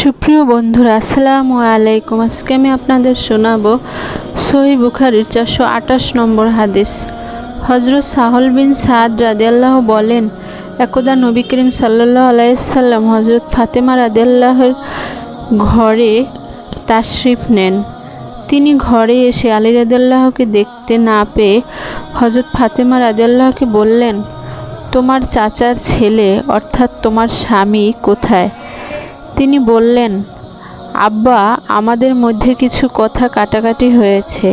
সুপ্রিয় বন্ধুরা, আসসালামু আলাইকুম। আজকে আমি আপনাদের শোনাবো সহিহ বুখারীর 428 নম্বর হাদিস। হযরত সাহল বিন সাদ রাদিয়াল্লাহু বলেন, একদা নবী করিম সাল্লাল্লাহু আলাইহি সাল্লাম হযরত ফাতেমা রাদিয়াল্লাহুর ঘরে তাশরিফ নেন। তিনি ঘরে এসে আলী রাদিয়াল্লাহুকে দেখতে না পেয়ে হযরত ফাতেমা রাদিয়াল্লাহুকে বললেন, তোমার চাচার ছেলে অর্থাৎ তোমার স্বামী কোথায়? তিনি বললেন, আব্বা, আমাদের মধ্যে কিছু কথা কাটাকাটি হয়েছে,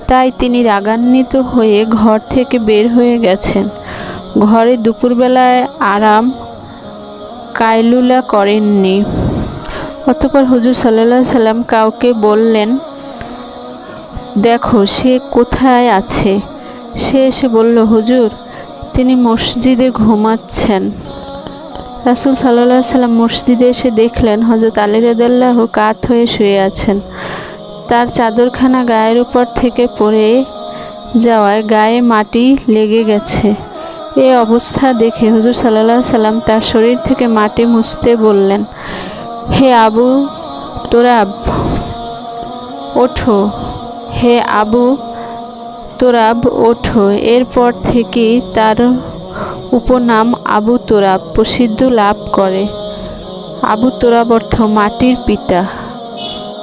তাই তিনি রাগান্বিত হয়ে ঘর থেকে বের হয়ে গেছেন। ঘরে দুপুরবেলায় আরাম কায়লুলা করেননি। অতঃপর হুজুর সাল্লাল্লাহু আলাইহি সাল্লাম কাউকে বললেন, দেখো সে কোথায় আছে। সে এসে বলল, হুজুর, তিনি মসজিদে ঘুমাচ্ছেন। রাসূল সাল্লাল্লাহু আলাইহি সাল্লাম মসজিদে এসে দেখলেন হযরত আলী রাদিয়াল্লাহু কাত হয়ে শুয়ে আছেন। তার চাদরখানা গায়ের উপর থেকে পড়ে যাওয়ায় গায়ে মাটি লেগে গেছে। এই অবস্থা দেখে হুজুর সাল্লাল্লাহু আলাইহি সাল্লাম তার শরীর থেকে মাটি মুছতে বললেন, হে আবু তোরাব, ওঠো। হে আবু তোরাব, ওঠো। এরপর থেকেই তার উপনাম আবু তোরাব প্রসিদ্ধ লাভ করে। আবু তোরাব অর্থ মাটির পিতা।